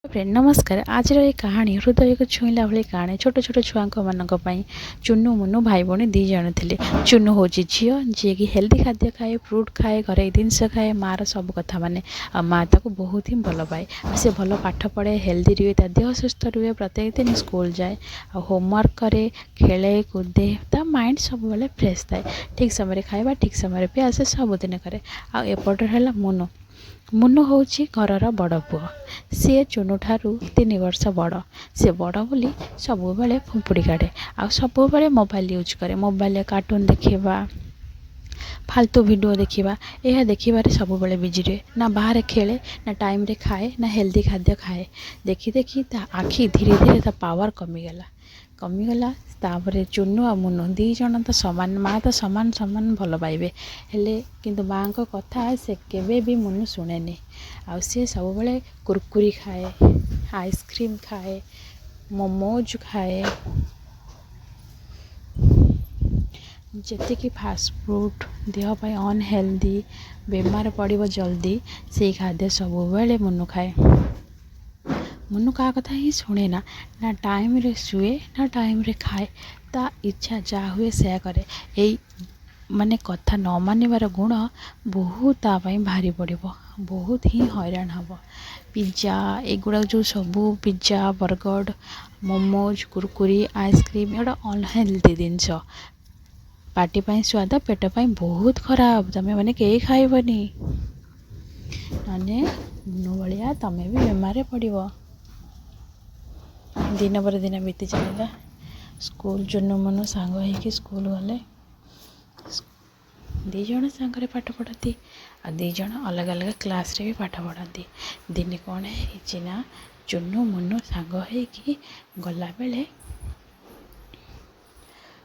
Friend नमस्कार। आज ये कहानी हृदय को छुईला भाई कहानी छोट छोट छुआ मानी चुनु मुनु भाई भौणी दी जन थे। चुनु हूँ झील जी कि हेल्दी खाद्य खाए, फ्रूट खाए, घर जिनस खाए, मार सब कथा माने माँ ताको बहुत ही भल पाए। से भल पाठ पढ़े, हेल्दी रुए, ता देह सुस्थ रुए, प्रत्येक दिन स्कूल जाए, होमवर्क करे, खेले कूदे, ता माइंड सब बेले फ्रेश थाए। ठीक समय खाଇବା, ठीक समय पे आसे, सबुदिन करे। आएपटे है मुनु मुनु हूँ घर बड़ पुओ। सी चुनु ठारू 3 वर्ष बड़। सी बड़ बोली सब बेले फुंपुड़ी काटे, आ सब बेले मोबाइल यूज करे। मोबाइल कार्टून देखा, फालतू वीडियो देखा, यह देखारे सब बेले बिजी रहे। ना बाहर खेले, ना टाइम रे खाए, ना हेल्दी खाद्य खाए। देखी देखी ता आखि धीरे धीरे ता पावर कमीगला। तापर चुनु आ मुनु दी जन तो सामान, माँ तो सामान सामान भल पाइबे, हेले किंतु माँ को कथा से केबे भी मुनु शुणेनी। आउ सी सब बेले कुरकुरी खाए, आइसक्रीम खाए, मोमोज खाए, जेतिकी फास्ट फूड देह पाई अनहेल्दी, बेमार पड़िबो जल्दी, से खाद्य सब बेले मुनु खाए। मुनु का कथा ही शुणे ना टाइम रे शुए, ना टाइम रे खाए, ता इच्छा जा हुए से करे। यही माने कथा न मानिबार गुण बहुत तापाई भारी पड़िबो, बहुत ही हैरान हब। पिज्जा एगुड़ा जो सबू पिज्जा, बर्गर, मोमोज, कुरकुरी, आइसक्रीम एगुड़ा अनहेल्दी जिनस। पार्टी पाई स्वाद, पेट पाई बहुत खराब। तमें मैंने कई खाइबनी, मुनु भलिया तमें भी बेमार पड़िबो। दिन पर दिन बीती चलला। स्कूल चुनु मुनु सांग होइकी स्कूल गले। दी जण सांगरे पाठ पढ़ती, आ दी जण अलग अलग क्लास रे भी पाठ पढ़ती। दिने कौन है ना चुनु मुनु सांग होइकी गला बेले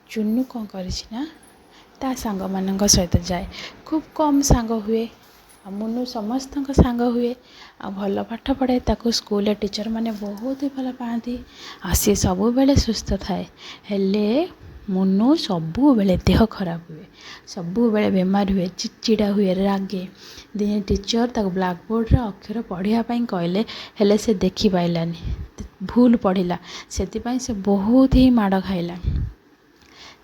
चुनु कौन करिछि ता सांग मानक सहित जाए। खूब कम सांग हुए, आ मुनु समस्त सांग हुए, आ भल पाठ पढ़े। ताको स्कूल टीचर माने बहुत ही भल पाती। आ सी सब बेले सुस्थ थाए, हेले मुनु सबू बेले देह खराब हुए, सबू बेले बेमार हुए, चिड़चिड़ा हुए, रागे। दिने टीचर ताको ब्लैक बोर्ड रे अक्षर पढ़िया पाई कहले, हेले से देखि पाइलानी, भूल पढ़िला। सेतिपाई से बहुत ही माड़ खाइला।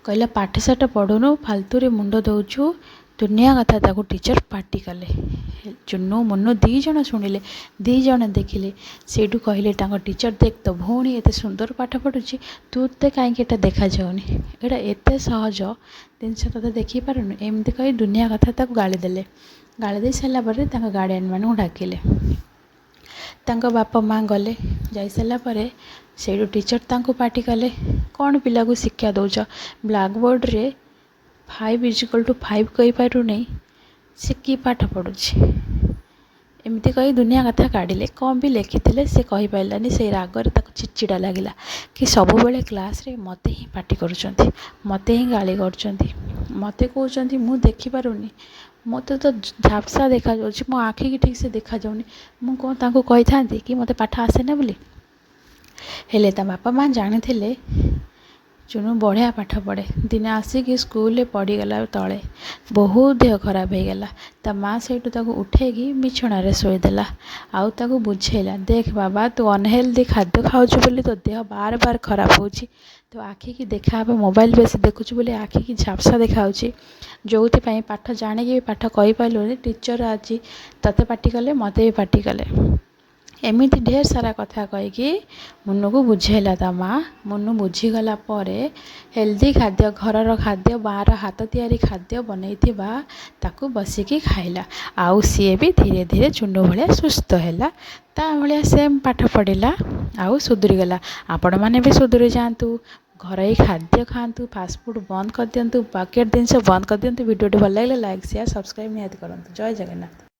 कहला पाठ साठ पढ़ुनु, फालतू रे मुंड दौचु, दुनिया कथा। ताको टीचर पार्टी कले। चुनु मुनु दी जण शुणिले, दी जण देखिले। सेठू कहले ताको टीचर, देख तो भौणी एते सुंदर पाठ पढ़ुची, तू ते कहीं एटा देखा जाउनी, एटा एते सहज जिनस तते देखी पारुनु। एमती कही दुनिया कथा ताको गाली देले। गाली दे सारा पर ताको गार्डियन मानू डाकिले। तांको बापा माँ गले, जाई सारा परे सेठू टीचर तांको पार्टी कले। कौन पिला को शिक्षा दौच, ब्लैक बोर्ड रे 5 = 5 कही पारु नहीं, से कि पाठ पढ़ुछि। एमती कही दुनिया कथा काढ़िले। कौन भी लिखिले से कही पाइलानी। से रागरे ताको चिड़चिड़ा लगिला कि सब बेले क्लास रे मते ही पार्टी करुचंती, मते ही गाली करचंती, मते कहउचंती मु देखि पारुनी, मते तो झापसा देखा जाउछि, मो आखि की ठीक से देखा जाउनी। मु कोन ताको कहि थांती कि मते पाठ आसे ना बोली। हेले ता बापा माँ जानी चुनु बढ़िया पाठ पढ़े। दिने आसिकी स्कूल पड़गला तले, बहुत देह खराब हो गला। ता माँ सेठू ताको उठेकी बिछणारे शोईदेला। आउ ताको बुझेला, देख बाबा तू अनहेल्दी खाद्य खाऊछु बोली तो देह बार बार खराब होची। तो आखि की देखा मोबाइल बेसी देखुछु बोली आखि की झापसा देखाउची। जो पाठ जानिकी भी पाठ कहि पाइलुनी, टीचर आज तते पार्टी कले, मते भी पार्टी कले। एमिति ढेर सारा कथा कहीकि मुनु को बुझेला ता माँ। मुनु बुझीगला परे हेल्दी खाद्य, घरर खाद्य, बार हाथ तियारी खाद्य बनैथिबा ताकू बसिकी खाइला। आउ सीए भी धीरे धीरे चुनु भलिया सुस्थ हैला, ता भलिया सेम पाठ पढ़िला, आउ सुधुरी गला। आपण माने भी सुधुरी जातु, घरोई खाद्य खातु, फास्ट फूड बंद कर दियंतु, पैकेट जिनस बंद कर दियंतु। वीडियो भल लगे लाइक शेयर सब्सक्राइब निहाती करंतु। जय जगन्नाथ।